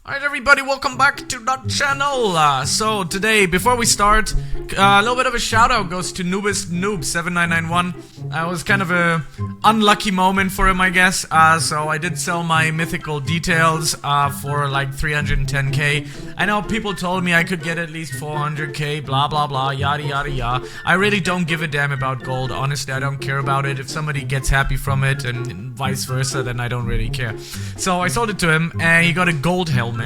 Alright everybody, welcome back to the channel. So today, before we start, a little bit of a shout out goes to Noob7991. It was kind of a unlucky moment for him, I guess. So I did sell my mythical details for like 310k. I know people told me I could get at least 400k, blah blah blah, yada yada yada. I really don't give a damn about gold, honestly. I don't care about it. If somebody gets happy from it and vice versa, then I don't really care. So I sold it to him and he got a gold helmet.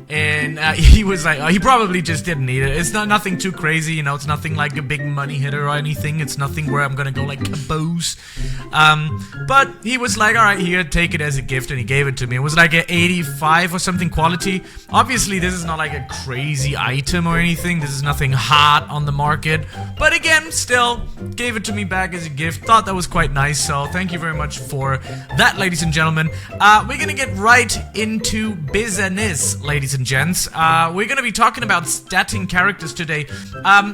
And he was like, he probably just didn't need it. It's nothing too crazy, you know, it's nothing like a big money hitter or anything. It's nothing where I'm gonna go like kabose. But he was like, alright, here, take it as a gift, and he gave it to me. It was like an 85 or something quality. Obviously, this is not like a crazy item or anything. This is nothing hot on the market. But again, still, gave it to me back as a gift. Thought that was quite nice, so thank you very much for that, ladies and gentlemen. We're gonna get right into business, ladies and gents. We're gonna be talking about statting characters today.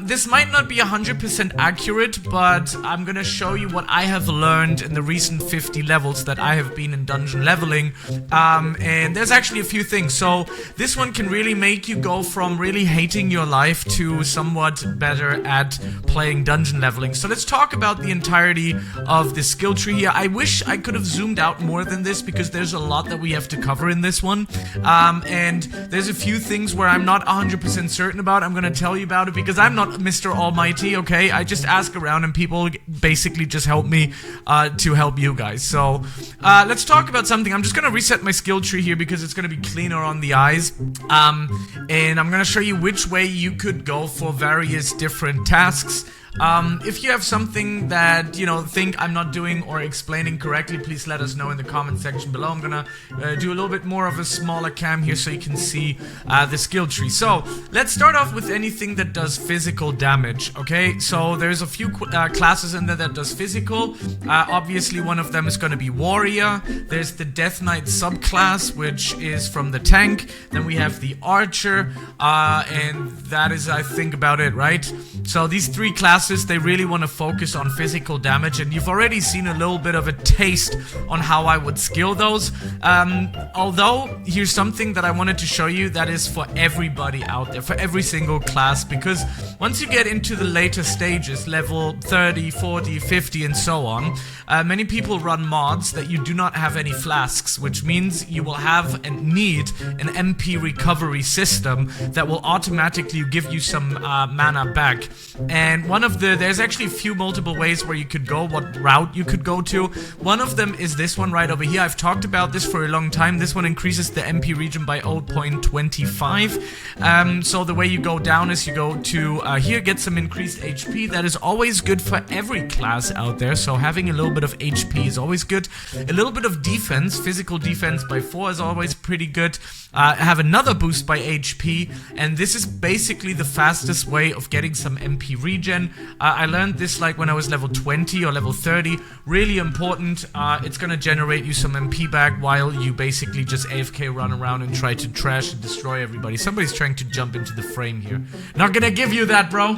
This might not be 100% accurate, but I'm gonna show you what I have learned in the recent 50 levels that I have been in dungeon leveling. And there's actually a few things. So this one can really make you go from really hating your life to somewhat better at playing dungeon leveling. So let's talk about the entirety of the skill tree here. I wish I could have zoomed out more than this because there's a lot that we have to cover in this one. And there's a few things where I'm not 100% certain about. I'm gonna tell you about it because I'm not Mr. Almighty, okay? I just ask around and people basically just help me to help you guys. So let's talk about something. I'm just gonna reset my skill tree here because it's gonna be cleaner on the eyes. And I'm gonna show you which way you could go for various different tasks. If you have something that, you know, think I'm not doing or explaining correctly, please let us know in the comment section below. I'm gonna do a little bit more of a smaller cam here so you can see the skill tree. So, let's start off with anything that does physical damage, okay? So, there's a few classes in there that does physical. Obviously, one of them is gonna be Warrior. There's the Death Knight subclass, which is from the tank. Then we have the Archer, and that is, I think, about it, right? So, these three classes, they really want to focus on physical damage, and you've already seen a little bit of a taste on how I would skill those. Although, here's something that I wanted to show you that is for everybody out there, for every single class, because once you get into the later stages, level 30, 40, 50, and so on, many people run mods that you do not have any flasks, which means you will have and need an MP recovery system that will automatically give you some mana back. And one of there's actually a few multiple ways where you could go, what route you could go to. One of them is this one right over here. I've talked about this for a long time. This one increases the MP region by 0.25. So the way you go down is you go to here, get some increased HP. That is always good for every class out there. So having a little bit of HP is always good. A little bit of defense, physical defense by 4 is always pretty good. Have another boost by HP, and this is basically the fastest way of getting some MP regen. I learned this like when I was level 20 or level 30. Really important. It's gonna generate you some MP back while you basically just AFK run around and try to trash and destroy everybody. Somebody's trying to jump into the frame here. Not gonna give you that, bro.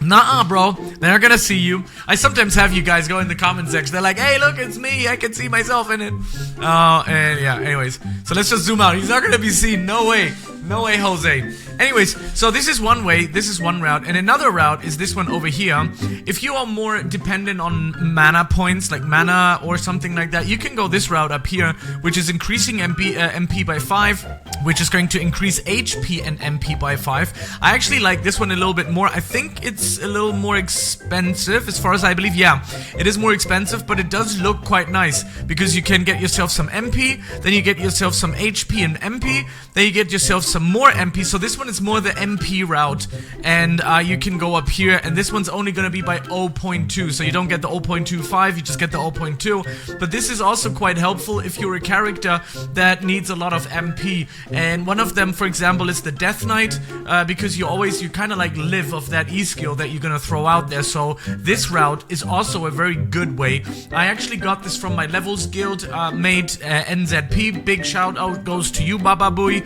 Nuh-uh, bro. They're gonna see you. I sometimes have you guys go in the comment section. They're like, hey, look, it's me. I can see myself in it. And yeah, anyways. So let's just zoom out. He's not gonna be seen. No way. No way, Jose. Anyways, so this is one way, this is one route, and another route is this one over here. If you are more dependent on mana points, like mana or something like that, you can go this route up here, which is increasing MP by 5, which is going to increase HP and MP by 5. I actually like this one a little bit more. I think it's a little more expensive, as far as I believe. Yeah, it is more expensive, but it does look quite nice, because you can get yourself some MP, then you get yourself some HP and MP, then you get yourself some more MP. So this one is more the MP route, and you can go up here, and this one's only gonna be by 0.2, so you don't get the 0.25, you just get the 0.2. But this is also quite helpful if you're a character that needs a lot of MP, and one of them, for example, is the Death Knight, because you kind of like live off that E skill that you're gonna throw out there. So this route is also a very good way. I actually got this from my Levels Guild mate, NZP. Big shout out goes to you, Baba Booey.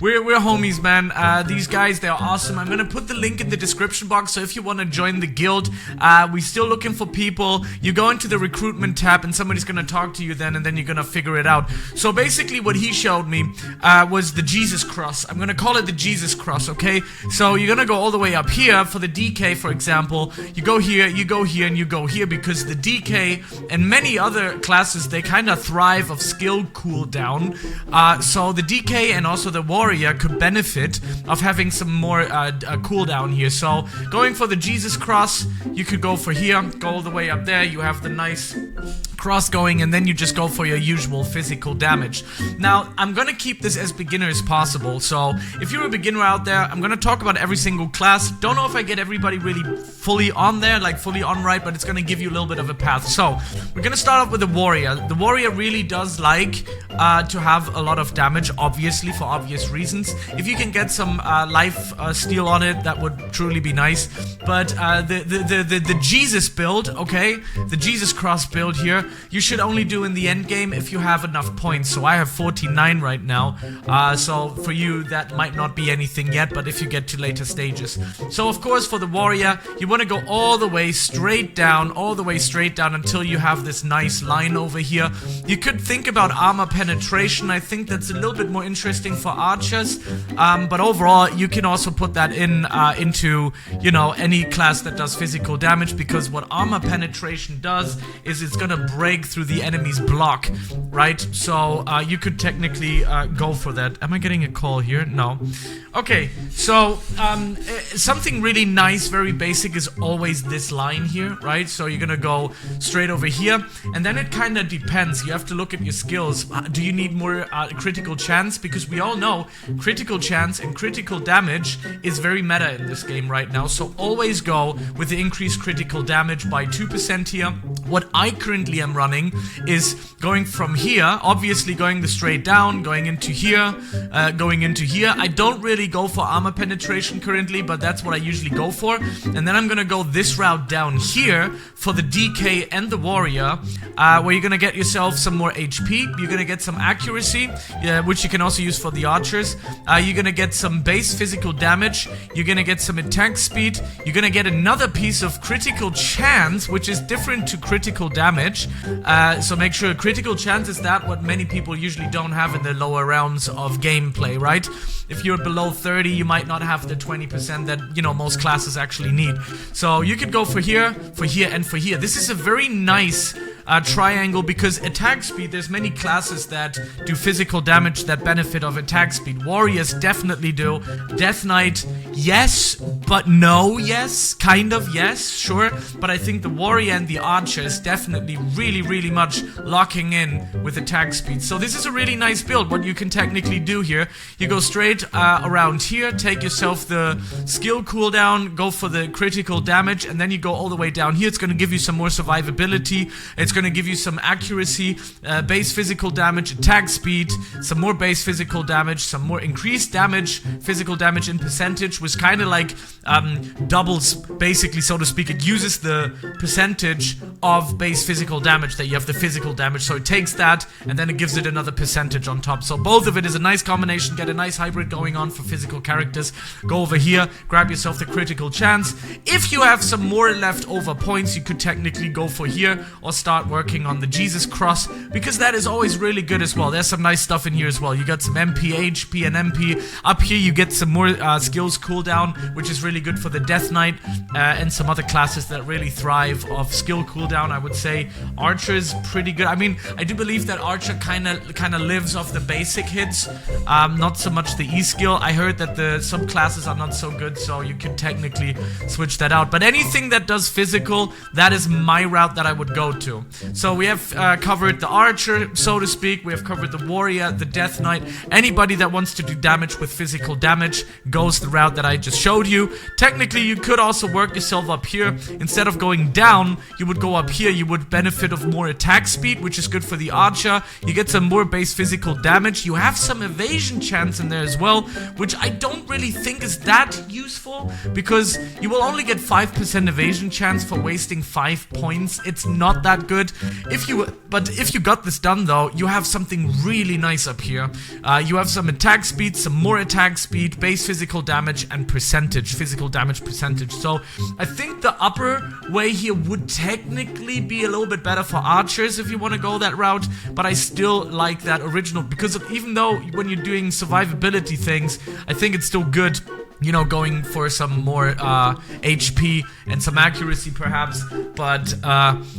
We're homies, man. These guys, they're awesome. I'm gonna put the link in the description box, so if you want to join the guild, we're still looking for people. You go into the recruitment tab and somebody's gonna talk to you then, and then you're gonna figure it out. So basically what he showed me was the Jesus Cross. I'm gonna call it the Jesus Cross, okay? So you're gonna go all the way up here for the DK, for example. You go here, and you go here, because the DK and many other classes, they kind of thrive of skill cooldown. So the DK and also the Warrior could benefit of having some more cooldown here. So going for the Jesus Cross, you could go for here, go all the way up there, you have the nice cross going, and then you just go for your usual physical damage. Now, I'm gonna keep this as beginner as possible, so if you're a beginner out there, I'm gonna talk about every single class. Don't know if I get everybody really fully on there, like fully on right, but it's gonna give you a little bit of a path. So, we're gonna start off with the Warrior. The Warrior really does like to have a lot of damage, obviously, for obvious reasons. If you can get some life steal on it, that would truly be nice. But the Jesus build, okay, the Jesus Cross build here, you should only do in the end game if you have enough points. So I have 49 right now, so for you that might not be anything yet, but if you get to later stages. So of course for the Warrior, you want to go all the way straight down, until you have this nice line over here. You could think about armor penetration. I think that's a little bit more interesting for archers, but overall you can also put that into, you know, any class that does physical damage, because what armor penetration does is it's gonna break through the enemy's block, right? So you could technically go for that. Am I getting a call here? No. Okay, so something really nice, very basic, is always this line here, right? So you're gonna go straight over here, and then it kind of depends. You have to look at your skills. Do you need more critical chance? Because we all know critical chance and critical damage is very meta in this game right now, so always go with the increased critical damage by 2% here. What I currently am running is going from here, obviously going the straight down, going into here, going into here. I don't really go for armor penetration currently, but that's what I usually go for. And then I'm gonna go this route down here for the DK and the Warrior, where you're gonna get yourself some more HP, you're gonna get some accuracy, which you can also use for the archers. You're gonna get some base physical damage, you're gonna get some attack speed, you're gonna get another piece of critical chance, which is different to critical damage. So make sure critical chance is that what many people usually don't have in the lower realms of gameplay, right? If you're below 30, you might not have the 20% that, you know, most classes actually need. So you could go for here, and for here. This is a very nice triangle, because attack speed, there's many classes that do physical damage that benefit of attack speed. Warriors definitely do. Death Knight, yes, but no, yes, kind of, yes, sure. But I think the Warrior and the Archer is definitely really much locking in with attack speed. So this is a really nice build. What you can technically do here, you go straight around here, take yourself the skill cooldown, go for the critical damage, and then you go all the way down here. It's going to give you some more survivability. It's going to give you some accuracy, base physical damage, attack speed, some more base physical damage, some more increased damage, physical damage in percentage, which kind of like doubles, basically, so to speak. It uses the percentage of base physical damage that you have, the physical damage, so it takes that and then it gives it another percentage on top. So both of it is a nice combination. Get a nice hybrid going on for physical characters. Go over here, grab yourself the critical chance. If you have some more left over points, you could technically go for here or start working on the Jesus Cross, because that is always really good as well. There's some nice stuff in here as well. You got some MP, HP, and MP. Up here you get some more skills cooldown, which is really good for the Death Knight, and some other classes that really thrive off skill cooldown. I would say Archer is pretty good. I mean, I do believe that Archer kind of lives off the basic hits, not so much the E skill. I heard that the subclasses are not so good, so you could technically switch that out. But anything that does physical, that is my route that I would go to. So we have covered the archer, so to speak. We have covered the warrior, the death knight. Anybody that wants to do damage with physical damage goes the route that I just showed you. Technically, you could also work yourself up here. Instead of going down, you would go up here. You would benefit of more attack speed, which is good for the archer. You get some more base physical damage. You have some evasion chance in there as well, which I don't really think is that useful, because you will only get 5% evasion chance for wasting 5 points. It's not that good. But if you got this done though, you have something really nice up here. You have some attack speed, some more attack speed, base physical damage, and physical damage percentage. So I think the upper way here would technically be a little bit better for archers if you want to go that route, but I still like that original, because even though when you're doing survivability things, I think it's still good, you know, going for some more HP and some accuracy perhaps. But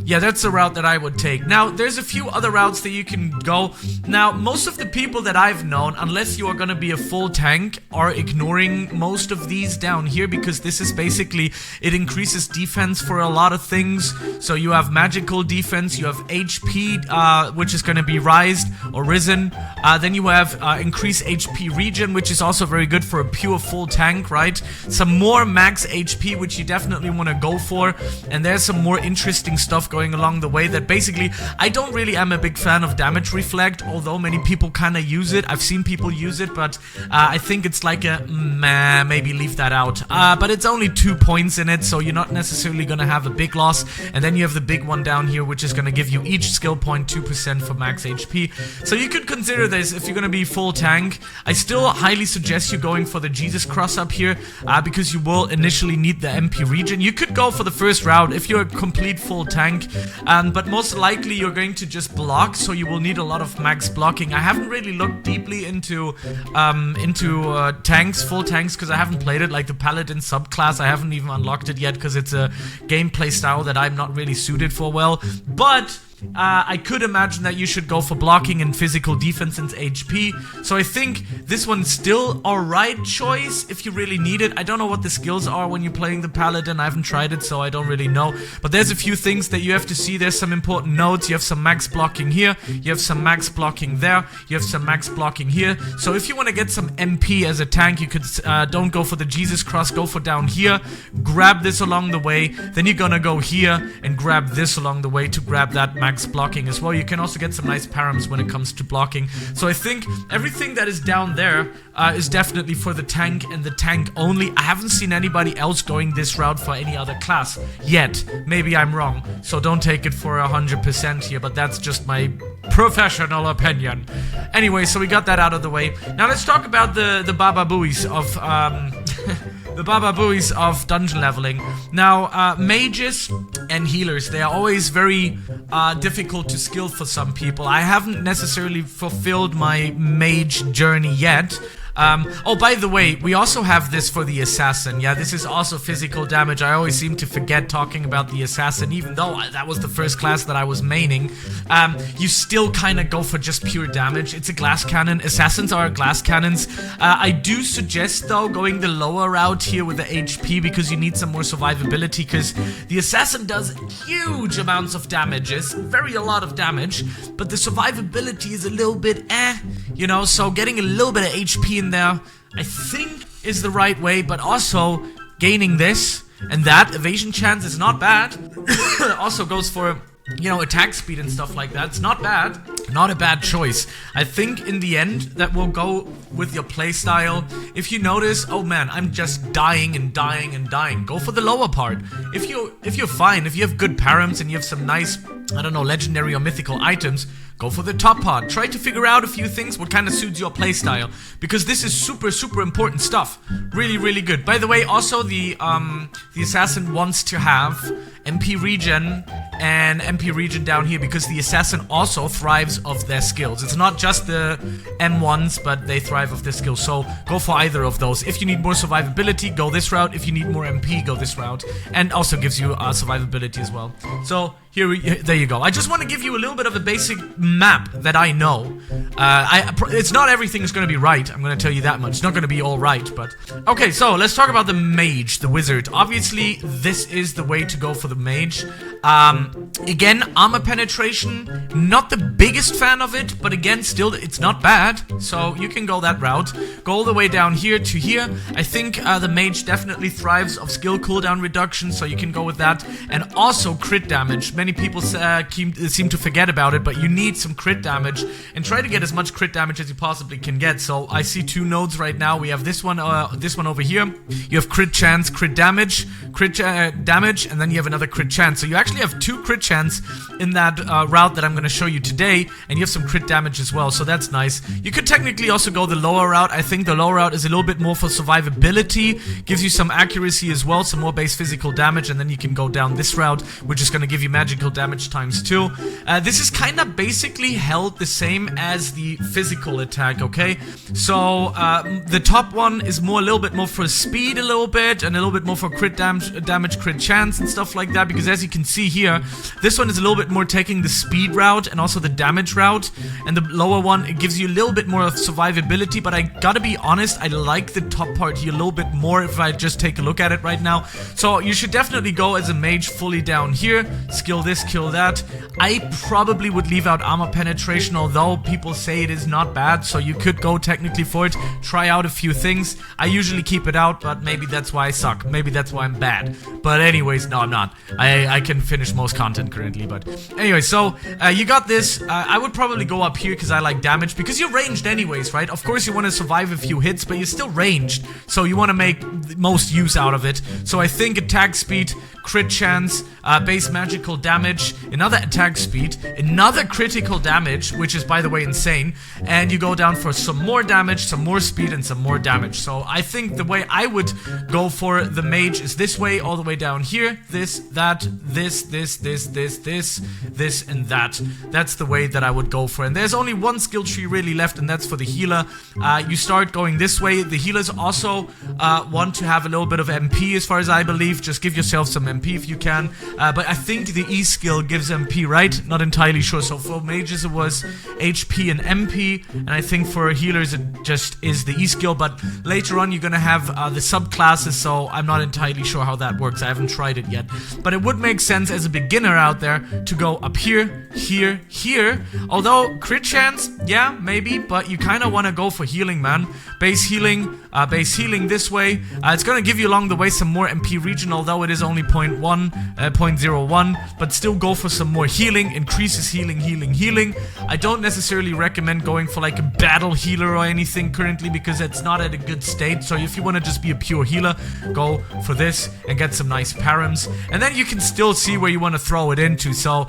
yeah, that's the route that I would take. Now, there's a few other routes that you can go. Now, most of the people that I've known, unless you are going to be a full tank, are ignoring most of these down here, because this is basically, it increases defense for a lot of things. So you have magical defense, you have HP, which is going to be rised or risen. Then you have increased HP regen, which is also very good for a pure full tank, right? Some more max HP, which you definitely want to go for. And there's some more interesting stuff going along the way that basically, I don't really am a big fan of damage reflect, although many people kind of use it. I've seen people use it, but I think it's like a meh, maybe leave that out. But it's only 2 points in it, so you're not necessarily going to have a big loss. And then you have the big one down here, which is going to give you each skill point 2% for max HP. So you could consider this if you're going to be full tank. I still highly suggest you going for the Jesus Cross up here, because you will initially need the MP regen. You could go for the first route if you're a complete full tank, but most likely you're going to just block, so you will need a lot of max blocking. I haven't really looked deeply into tanks, full tanks, because I haven't played it, like the Paladin subclass. I haven't even unlocked it yet, because it's a gameplay style that I'm not really suited for well, but I could imagine that you should go for blocking and physical defense and HP. So I think this one's still alright choice if you really need it. I don't know what the skills are when you're playing the Paladin. I haven't tried it, so I don't really know. But there's a few things that you have to see. There's some important notes. You have some max blocking here. You have some max blocking there. You have some max blocking here. So if you want to get some MP as a tank, you could don't go for the Jesus Cross. Go for down here. Grab this along the way. Then you're gonna go here and grab this along the way to grab that max blocking as well. You can also get some nice params when it comes to blocking. So I think everything that is down there is definitely for the tank and the tank only. I haven't seen anybody else going this route for any other class yet. Maybe I'm wrong, so don't take it for 100% here, but that's just my professional opinion. Anyway, so we got that out of the way. Now let's talk about the Baba Booies of the Baba Booies of dungeon leveling. Now, mages and healers, they are always very difficult to skill for some people. I haven't necessarily fulfilled my mage journey yet. Oh, by the way, we also have this for the assassin. Yeah, this is also physical damage. I always seem to forget talking about the assassin, even though that was the first class that I was maining. You still kind of go for just pure damage. It's a glass cannon. Assassins are glass cannons. I do suggest, though, going the lower route here with the HP, because you need some more survivability, because the assassin does huge amounts of damages, a lot of damage, but the survivability is a little bit you know, so getting a little bit of HP in there, I think, is the right way, but also gaining this and that evasion chance is not bad. Also goes for, you know, attack speed and stuff like that. It's not bad. Not a bad choice. I think in the end that will go with your playstyle. If you notice, oh man, I'm just dying and dying and dying, go for the lower part. If you're fine, if you have good params and you have some nice, I don't know, legendary or mythical items, go for the top part. Try to figure out a few things, what kind of suits your playstyle, because this is super, super important stuff. Really, really good. By the way, also the assassin wants to have MP regen and MP regen down here, because the assassin also thrives of their skills. It's not just the M1s, but they thrive of their skills. So go for either of those. If you need more survivability, go this route. If you need more MP, go this route. And also gives you survivability as well. So there you go. I just want to give you a little bit of a basic map that I know. It's not everything is going to be right, I'm going to tell you that much. It's not going to be all right, but... Okay, so let's talk about the Mage, the Wizard. Obviously, this is the way to go for the Mage. Again, armor penetration, not the biggest fan of it, but again, still, it's not bad. So you can go that route. Go all the way down here to here. I think the Mage definitely thrives of skill cooldown reduction, so you can go with that. And also crit damage. Many people seem to forget about it, but you need some crit damage. And try to get as much crit damage as you possibly can get. So I see two nodes right now. We have this one over here. You have crit chance, crit damage, damage, and then you have another crit chance. So you actually have 2 crit chance in that route that I'm going to show you today, and you have some crit damage as well, so that's nice. You could technically also go the lower route. I think the lower route is a little bit more for survivability, gives you some accuracy as well, some more base physical damage, and then you can go down this route, which is going to give you magical damage times 2. This is kind of basically held the same as the physical attack, okay? So the top one is a little bit more for speed a little bit, and a little bit more for crit damage, crit chance and stuff like that, because as you can see here, this one is a little bit more taking the speed route and also the damage route, and the lower one, it gives you a little bit more of survivability, but I gotta be honest, I like the top part here a little bit more if I just take a look at it right now. So you should definitely go as a Mage fully down here, skill this, kill that. I probably would leave out armor penetration, although people say it is not bad, so you could go technically for it, try out a few things. I usually keep it out, but maybe that's why I suck, maybe that's why I'm bad. But anyways, no, I'm not. I can finish most content currently, but anyway, so you got this. I would probably go up here because I like damage, because you're ranged anyways, right? Of course you want to survive a few hits, but you're still ranged, so you want to make the most use out of it. So I think attack speed, crit chance, base magical damage, another attack speed, another critical damage, which is by the way insane, and you go down for some more damage, some more speed, and some more damage. So I think the way I would go for the Mage is this way, all the way down here, this, that, this, and that. That's the way that I would go for it. And there's only one skill tree really left, and that's for the healer. You start going this way. The healers also want to have a little bit of MP, as far as I believe. Just give yourself some MP if you can. But I think the E skill gives MP, right? Not entirely sure. So for mages it was HP and MP, and I think for healers it just is the E skill. But later on you're gonna have the subclasses, so I'm not entirely sure how that works. I haven't tried it yet. But it would make sense as a beginner out there to go up here, here, here. Although crit chance, yeah, maybe, but you kind of want to go for healing, man. Base healing this way. It's gonna give you along the way some more MP regen, although it is only 0.01, but still go for some more healing. Increases healing. I don't necessarily recommend going for like a battle healer or anything currently, because it's not at a good state. So if you want to just be a pure healer, go for this and get some nice params, and then you can still see where you want to throw it into. So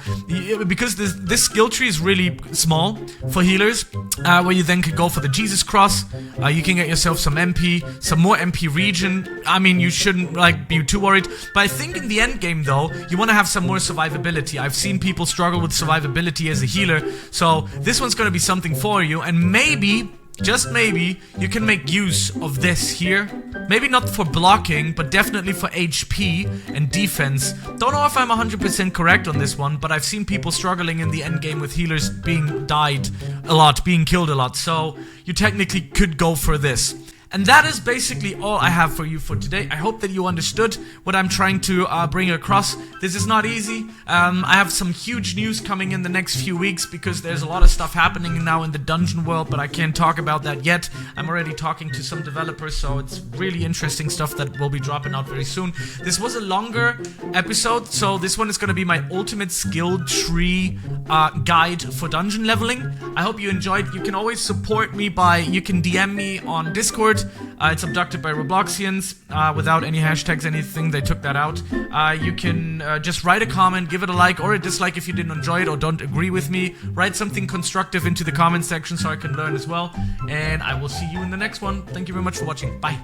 because this skill tree is really small for healers, where you then could go for the Jesus Cross, you can get yourself some MP, some more MP regen. I mean, you shouldn't like be too worried, but I think in the end game though, you want to have some more survivability. I've seen people struggle with survivability as a healer, so this one's gonna be something for you, and maybe, just maybe, you can make use of this here. Maybe not for blocking, but definitely for HP and defense. Don't know if I'm 100% correct on this one, but I've seen people struggling in the end game with healers being killed a lot. So you technically could go for this. And that is basically all I have for you for today. I hope that you understood what I'm trying to bring across. This is not easy. I have some huge news coming in the next few weeks, because there's a lot of stuff happening now in the dungeon world, but I can't talk about that yet. I'm already talking to some developers, so it's really interesting stuff that will be dropping out very soon. This was a longer episode, so this one is going to be my ultimate skill tree guide for dungeon leveling. I hope you enjoyed. You can always support me you can DM me on Discord. It's abducted by Robloxians, without any hashtags, anything. They took that out. You can just write a comment, give it a like or a dislike if you didn't enjoy it or don't agree with me. Write something constructive into the comment section so I can learn as well. And I will see you in the next one. Thank you very much for watching. Bye.